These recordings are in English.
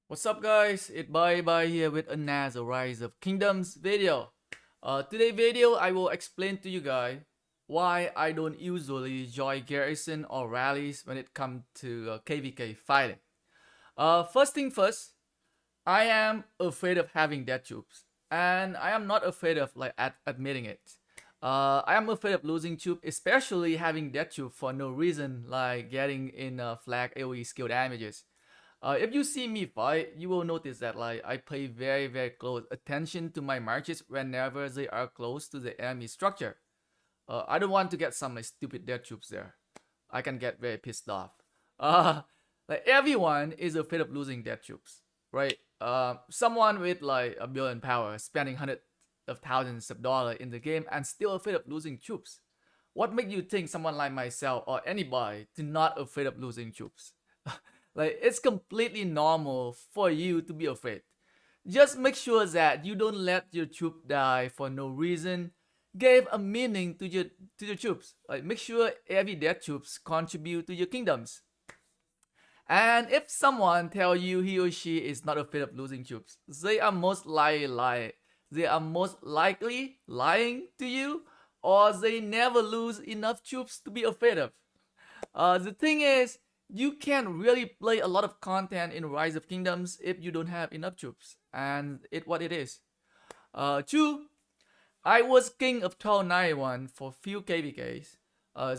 What's up guys, it's Bye here with another Rise of Kingdoms video. Today video I will explain to you guys why I don't usually join garrison or rallies when it comes to KvK fighting. First thing first, I am afraid of having dead troops, and I am not afraid of admitting it. I am afraid of losing troops, especially having dead troops for no reason, like getting in flag AoE skill damages. If you see me fight, you will notice that I pay very close attention to my marches whenever they are close to the enemy structure. I don't want to get some stupid dead troops there. I can get very pissed off. Uh, everyone is afraid of losing dead troops, right? Someone with like a billion power spending hundreds of thousands of dollars in the game and still afraid of losing troops. What makes you think someone like myself or anybody to not afraid of losing troops? It's completely normal for you to be afraid. Just make sure that you don't let your troop die for no reason. Give a meaning to your troops. Make sure every dead troops contribute to your kingdoms. And if someone tell you he or she is not afraid of losing troops, they are most likely lying. They are most likely lying to you, or they never lose enough troops to be afraid of. The thing is, you can't really play a lot of content in Rise of Kingdoms if you don't have enough troops, and what it is. Two, I was king of 1291 for few KvKs.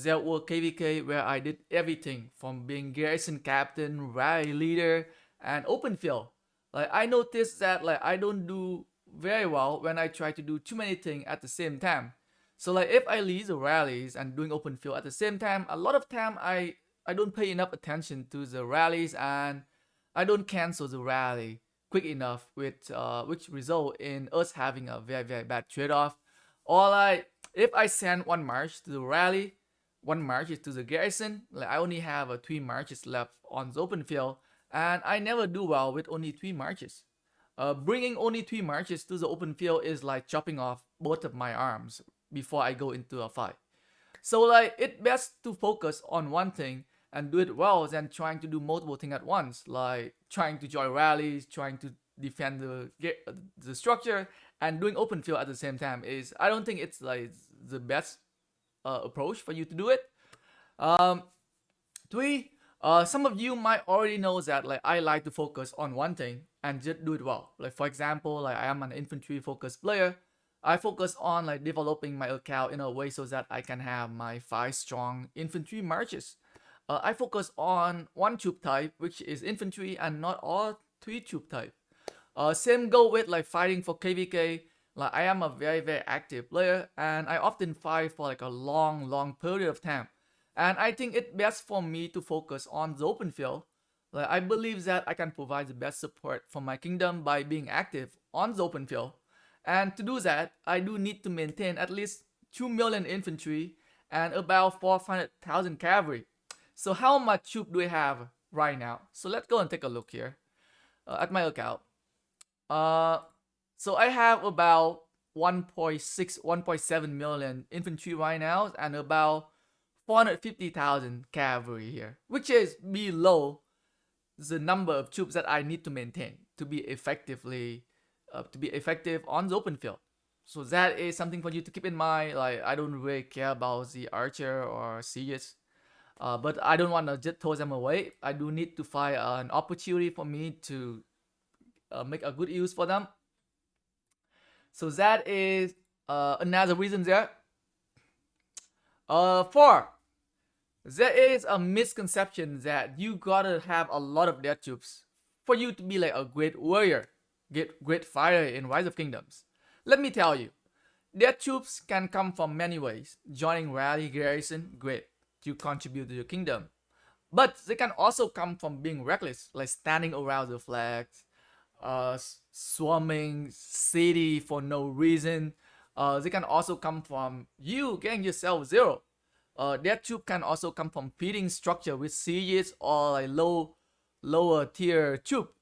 There were KvK where I did everything from being garrison captain, rally leader, and open field. I noticed that I don't do very well when I try to do too many things at the same time. So if I lead the rallies and doing open field at the same time, a lot of time I don't pay enough attention to the rallies and I don't cancel the rally quick enough, which result in us having a very bad trade-off. Or if I send one march to the rally, one march is to the garrison, I only have 3 marches left on the open field, and I never do well with only 3 marches. Bringing only 3 marches to the open field is like chopping off both of my arms before I go into a fight. So it's best to focus on one thing and do it well than trying to do multiple things at once, like trying to join rallies, trying to defend the structure, and doing open field at the same time. Is I don't think it's the best approach for you to do it. Um, Three, some of you might already know that I like to focus on one thing and just do it well. For example, I am an infantry focused player. I focus on developing my account in a way so that I can have my 5 strong infantry marches. I focus on one troop type, which is infantry, and not all 3 troop type. Same go with fighting for KvK. I am a very active player, and I often fight for a long period of time. And I think it's best for me to focus on the open field. I believe that I can provide the best support for my kingdom by being active on the open field. And to do that, I do need to maintain at least 2 million infantry and about 400,000 cavalry. So how much troop do we have right now? So let's go and take a look here at my account. So I have about 1.6, 1.7 million infantry right now and about 450,000 cavalry here, which is below the number of troops that I need to maintain to be effective on the open field. So that is something for you to keep in mind. I don't really care about the archer or sieges, but I don't want to just throw them away. I do need to find an opportunity for me to make a good use for them. So that is another reason there. Four, there is a misconception that you gotta have a lot of death troops for you to be a great warrior, great fighter in Rise of Kingdoms. Let me tell you, death troops can come from many ways. Joining rally garrison, great, to contribute to your kingdom. But they can also come from being reckless, like standing around the flags, swarming city for no reason. They can also come from you getting yourself zero. That troop can also come from feeding structure with sieges or lower tier troop.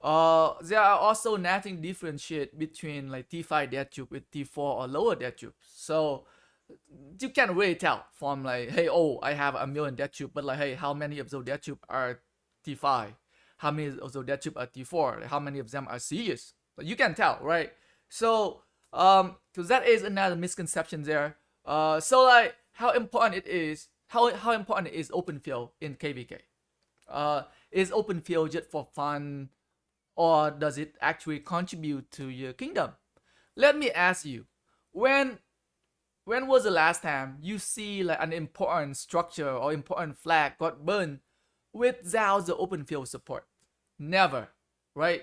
There are also nothing differentiate between T5 death troop with T4 or lower death troop. So you can't really tell from hey, oh, I have a million death troop, but hey, how many of those death troop are T5? how many of their troop are T4, like how many of them are serious. Like you can tell, right? So so that is another misconception there. So like how important it is, how important is open field in KvK? Is open field just for fun, or does it actually contribute to your kingdom? Let me ask you, when when was the last time you see like an important structure or important flag got burned without the open field support? Never, right?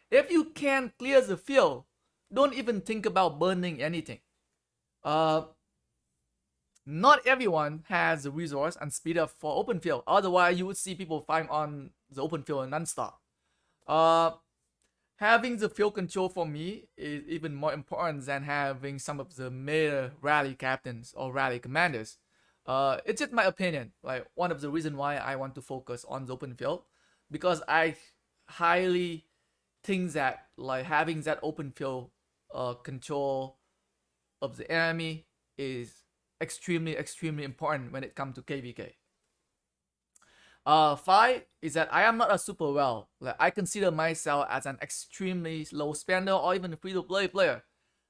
If you can clear the field, don't even think about burning anything. Uh, Not everyone has the resource and speed up for open field. Otherwise, you would see people fighting on the open field non-stop. Uh, Having the field control for me is even more important than having some of the meta rally captains or rally commanders. It's just my opinion. Like one of the reasons why I want to focus on the open field, because I highly think that like having that open field control of the enemy is extremely important when it comes to KvK. Five is that I am not a super well. Like I consider myself as an extremely low spender or even a free to play player.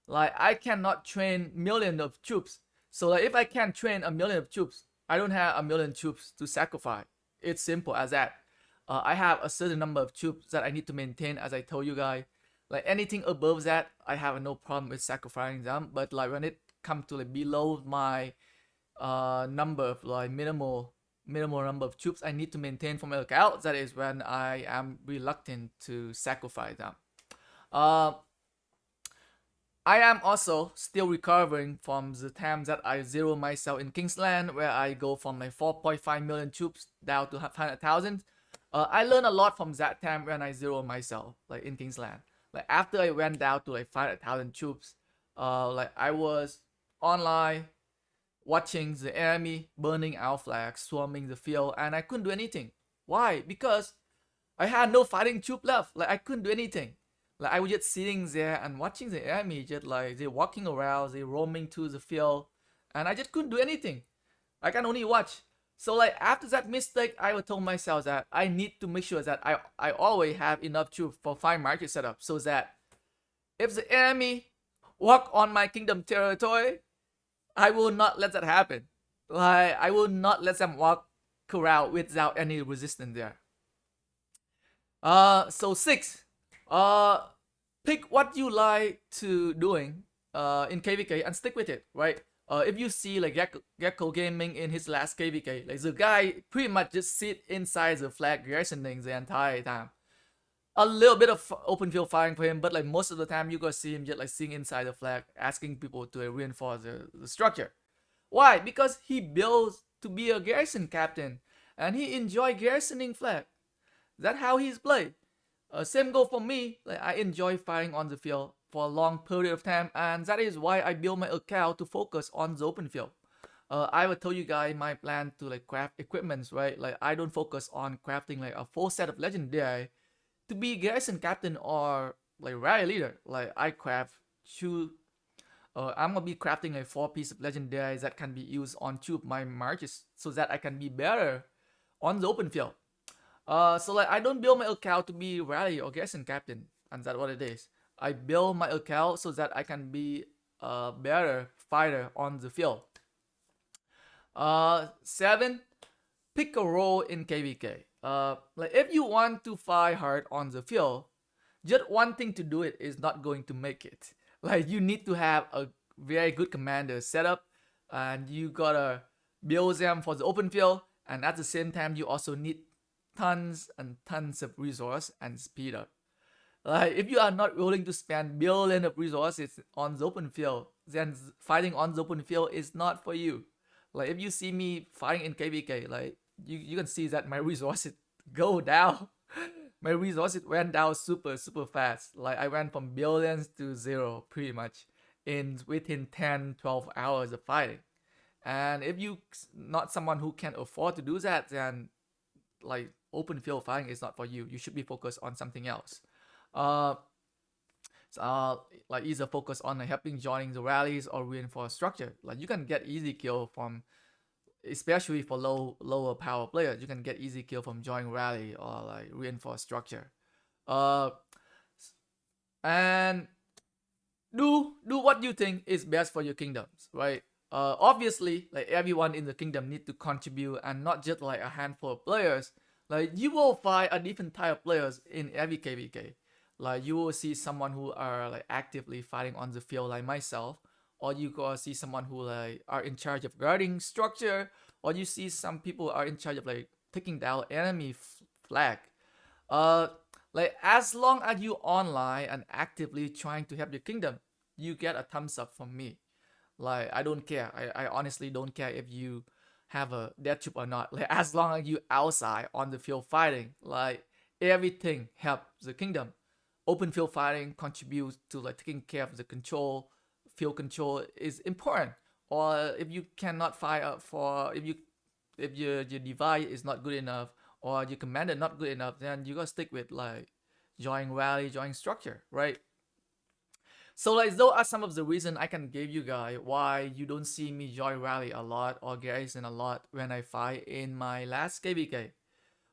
Like I cannot train millions of troops. So like if I can train a million of troops, I don't have a million troops to sacrifice. It's simple as that. I have a certain number of troops that I need to maintain, as I told you guys. Like anything above that, I have no problem with sacrificing them. But like when it comes to like below my number of like minimal number of troops I need to maintain for my lookout, that is when I am reluctant to sacrifice them. Uh, I am also still recovering from the time that I zero myself in Kingsland, where I go from like 4.5 million troops down to 500,000. I learned a lot from that time when I zero myself, like in Kingsland. Like after I went down to like 500,000 troops, like I was online watching the enemy burning our flags, swarming the field, and I couldn't do anything. Why? Because I had no fighting troop left. Like I couldn't do anything. Like I was just sitting there and watching the enemy, just like they walking around, they roaming through the field, and I just couldn't do anything. I can only watch. So like after that mistake, I would tell myself that I need to make sure that I always have enough troops for 5 market setup, so that if the enemy walk on my kingdom territory, I will not let that happen. Like I will not let them walk around without any resistance there. So six. Uh, Pick what you like to doing in KvK and stick with it, right? If you see like Gecko Gaming in his last KvK, like the guy pretty much just sit inside the flag garrisoning the entire time. A little bit of open field firing for him, but like most of the time you gonna see him just like sitting inside the flag, asking people to like, reinforce the structure. Why? Because he builds to be a garrison captain, and he enjoy garrisoning flag. That's how he's played. Same goal for me. Like I enjoy firing on the field for a long period of time, and that is why I build my account to focus on the open field. I will tell you guys my plan to like craft equipments, right? Like I don't focus on crafting like a full set of legendary to be garrison captain or like rally leader. Like I craft two. I'm gonna be crafting a 4 piece of legendaries that can be used on two of my marches, so that I can be better on the open field. So like I don't build my account to be rally or garrison captain, and that's what it is. I build my account so that I can be a better fighter on the field. Seven, pick a role in KvK. Like if you want to fight hard on the field, just wanting to do it is not going to make it. Like you need to have a very good commander setup, and you gotta build them for the open field, and at the same time you also need tons and tons of resource and speed up. Like if you are not willing to spend billion of resources on the open field, then fighting on the open field is not for you. Like if you see me fighting in KvK, like you can see that my resources go down. My resources went down super fast. Like I went from billions to zero pretty much in within 10-12 hours of fighting. And if you not someone who can afford to do that, then like open field fighting is not for you. You should be focused on something else. Uh, like either focus on helping joining the rallies or reinforce structure. Like you can get easy kill from especially for lower power players. You can get easy kill from join rally or like reinforced structure. Uh, and do what you think is best for your kingdoms, right? Obviously, like everyone in the kingdom need to contribute, and not just like a handful of players. Like you will find a different type of players in every KvK. Like you will see someone who are like actively fighting on the field, like myself, or you go see someone who like are in charge of guarding structure, or you see some people are in charge of like taking down enemy flag. Uh, like as long as you online and actively trying to help your kingdom, you get a thumbs up from me. Like I don't care. I honestly don't care if you have a death troop or not. Like as long as you outside on the field fighting, like everything helps the kingdom. Open field fighting contributes to like taking care of the control. Field control is important. Or if you cannot fight up for if your device is not good enough or your commander not good enough, then you gotta stick with like join rally, join structure, right? So like those are some of the reason I can give you guys why you don't see me join rally a lot or garrison a lot when I fight in my last KvK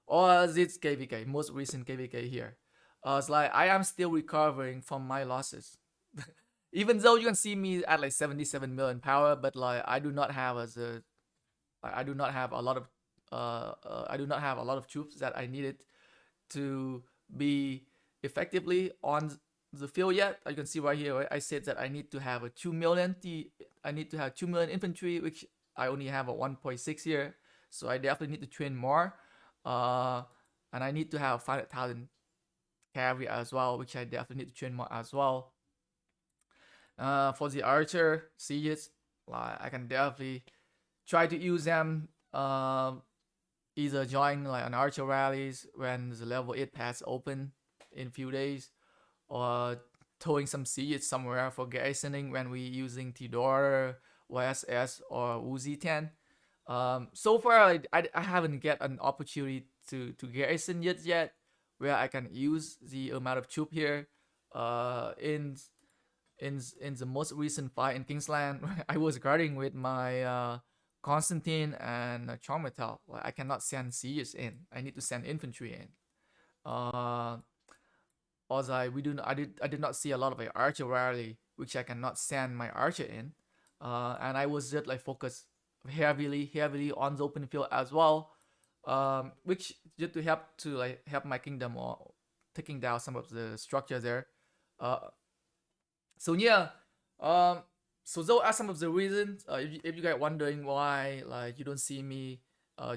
or this KvK, most recent KvK here. It's like I am still recovering from my losses. Even though you can see me at like 77 million power, but like I do not have as a I do not have a lot of I do not have a lot of troops that I needed to be effectively on the field yet. You can see right here, right? I said that I need to have a 2 million. I need to have 2 million infantry, which I only have a 1.6 here. So I definitely need to train more. Uh, and I need to have 500,000 cavalry as well, which I definitely need to train more as well. For the archer sieges, I can definitely try to use them. Either join like an archer rallies when the level 8 pass open in few days, or throwing some sieges somewhere for garrisoning when we using Tidor, YSS, or Uzi 10. So far, I haven't get an opportunity to garrison yet, where I can use the amount of troop here. In the most recent fight in Kingsland, I was guarding with my Constantine and Chaumetal. Like, I cannot send sieges in. I need to send infantry in. Uh, Also, I did not see a lot of like, archer rally, which I cannot send my archer in. And I was just like focused heavily on the open field as well, which just to help my kingdom or taking down some of the structure there. Uh, so yeah, um, so those are some of the reasons. If you guys wondering why like you don't see me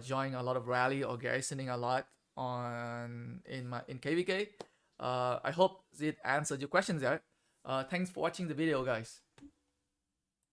joining a lot of rally or garrisoning a lot on in KvK, I hope it answered your questions there. Thanks for watching the video, guys.